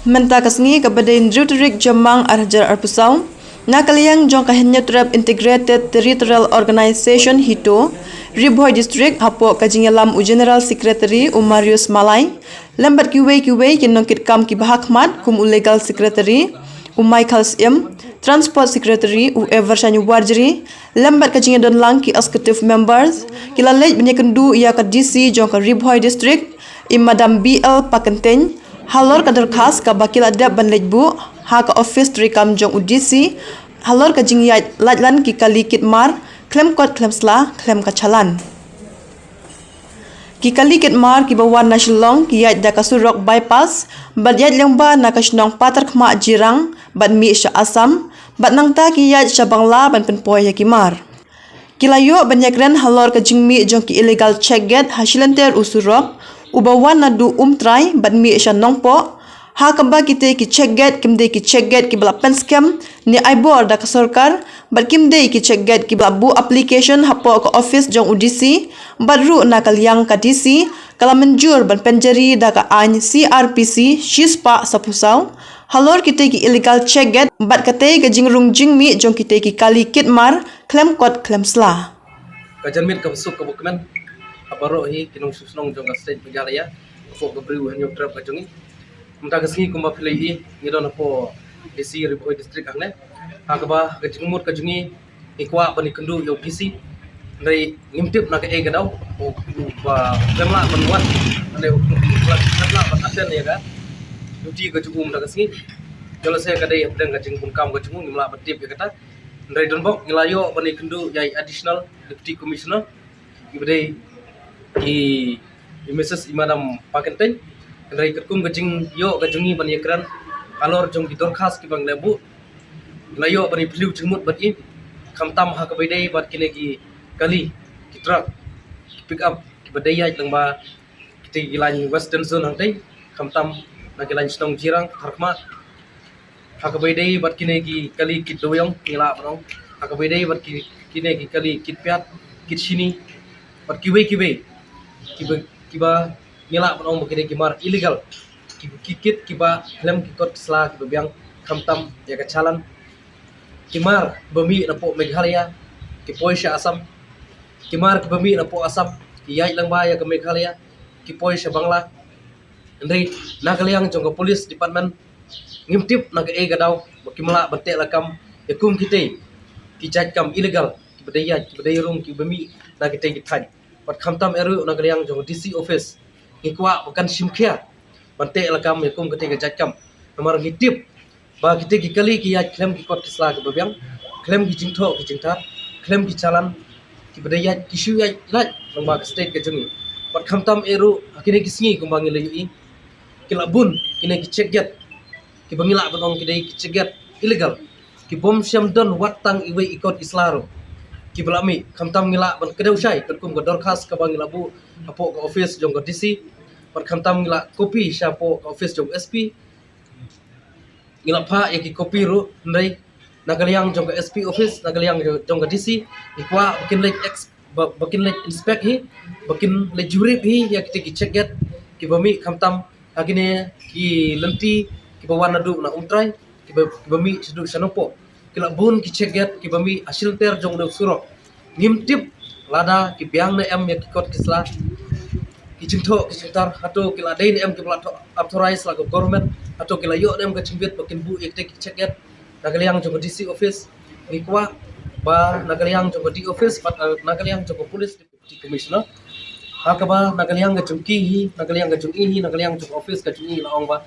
Menta kasngi kepada Indrutrik Jamang Arjar Arpusau, nakaliang jong kahenya terap Integrated Territorial Organization HITO, Riboy District hapo kajingalam u General Secretary Marius Malay, lambat kiwe kinongkit kam ki Bahakmat kum u Legal Secretary Michael Sim, Transport Secretary Evershanyu Warjeri, lambat kajingadon lang ki executive members, kilalej banyakendu ia ka DC jong ka Riboy District, Madam BL Pakenteng, halor ka darkhas ka bakil adab banlejbu ha ka office trikam jong udisi halor ka jingyat latlan ki kali kitmar klem kot klem sla klem ka chalan ki kali kitmar ki bawan nasional ki yat da kasurok bypass bad yat lengba na kasnong patar khma jirang bad mi sha asam bad nangta ki yat sha bangla ban penpoy ya kimar kilayo banyakren halor ka jingmi jong ki illegal check gate hasilanter usurok ubawan na du try bad mi sha nongpo ha kamba kite ki check gate kimde ki check gate ki bla pen scam ni aibor da ka sarkar bad kimde ki check gate ki bla bu application hapo ka office jong udc badru na kalyang ka dc kala menjur ban penjari da ka an crpc shispa sapusau halor kite ki illegal check gate bad kate ka jingrung jingmi jong kite ki kali kitmar klem kot klem sla kajanmit ka busuk ka bukmen abaro hi kinong susnong jong ka state pigalaya ko ka briu hanyo trap ka jongi mta kasngi kumba pilai ngidon po DC Riboy district angne agaba ka jingmut ka jongi ikwa bani kendu yo PC ndai ngimtip na ka e gadaw o ba lemla banwan ande lemla ban asen ya ga duti ka jugum ta kasngi jolo se ka dai apden ka jingbun kam ka jungu ngimla batip ya kata ndai donbok ngilayo bani kendu yai additional deputy commissioner ibadai i Mrs. Madam Pakenteng dari ketkum kejing yo kejungi ban yakran alor jong ki dorkhas ki bang lebu layo bani piliu jengmut bat i kamtam ha kabedai bat kine ki kali ki truck pick up ki badaya langba kiti gilan western zone hangtai kamtam na gilan snong jirang harkma ha kabedai bat kine ki kali ki doyong ngila banong ha kabedai bat kine ki kali kit piat kit sini bat kiwe kiba ngila banong makide kimar illegal kikit kiba klem kikot sla kiba biang kamtam ya kacalan kimar bami na po Meghalaya ki Poisha Asam kimar ki bami na po Asam ki yai lang ba ya ka Meghalaya ki Poisha Bangla ndri nakalyang jong ka police department ngimtip na ka e gadaw bakimla bante lakam yakum kite ki jaj kam illegal ki badaya rung ki bami na kite ki thaj pat kamtam eru nakalyang jong DC office ikwa bukan simkhia bante lakam yakum kete ka jaj kam nomor ngitip ba kite ki kali ki ya klem ki kot kisla ki babyang klem ki jingtho ki jingtar klem ki chalan ki badaya ki shu ya raj lomba state ka jungi pat kamtam eru akine ki singi kumbang ile yu kila bun kine ki check get ki bangila batong kide ki check get illegal ki bom syam don watang iwe ikot islaro ki belami kamtam ngila ban kedau syai kerkum ka dorkhas ka bangila bu apo ka office jong ka DC pat kamtam ngila kopi syapo ka office jong SP ngila pha ya ki kopi ru ndai nagalyang jong ka SP office nagalyang jong ka DC ikwa bakin lek inspect hi bakin le jurip hi ya ki check get ki bami kamtam agine ki lenti ki bawan nadu na umtrai ki bami sedu sanopo kila bun ki check get ki bami hasil ter jong de surok ngimtip lada ki biang na em ya ki kot kisla ki jingtho ki jingtar hato kila dain em ki plat authorize la government hato kila yo em ka chimbet bakin bu ek ki check get nagalyang jong DC office ikwa ba nagalyang jong D office pat nagalyang jong police deputy commissioner hakaba nagalyang ga jong ki hi nagalyang ga jong hi nagalyang jong office ka jong la ong ba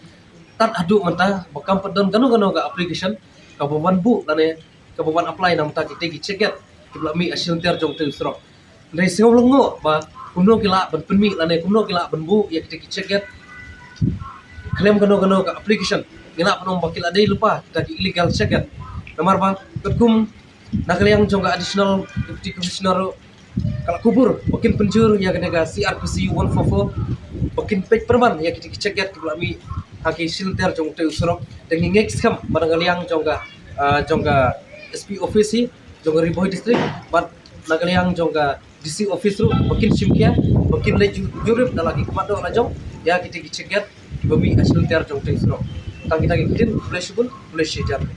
tat adu manta bakam padon gano ga application ka bawan bu lane ka bawan apply nam ta ki check get kibla mi asil ter jong tel sro ndai singo lengo ba kumno kila ban penmi lane kumno kila ban bu ya ki check get claim gano ka application ngila panong bakil adai lupa kita ki illegal check get nomor ba ketkum nagalyang jong ga additional deputy commissioner kala kubur bakin penjur ya ga CRPC 144 bakin page perman ya ki check get kibla mi haki silter jong tel sro tengi ngek skam nagalyang jong ga SP office hi jong Riboy district bat nagalyang jong ga DC office ru bakin simkia bakin le jurip dalagi kumado na jong ya kita check get bami hasil ter jong tel sro kang kita ikutin boleh syukun boleh sih jangan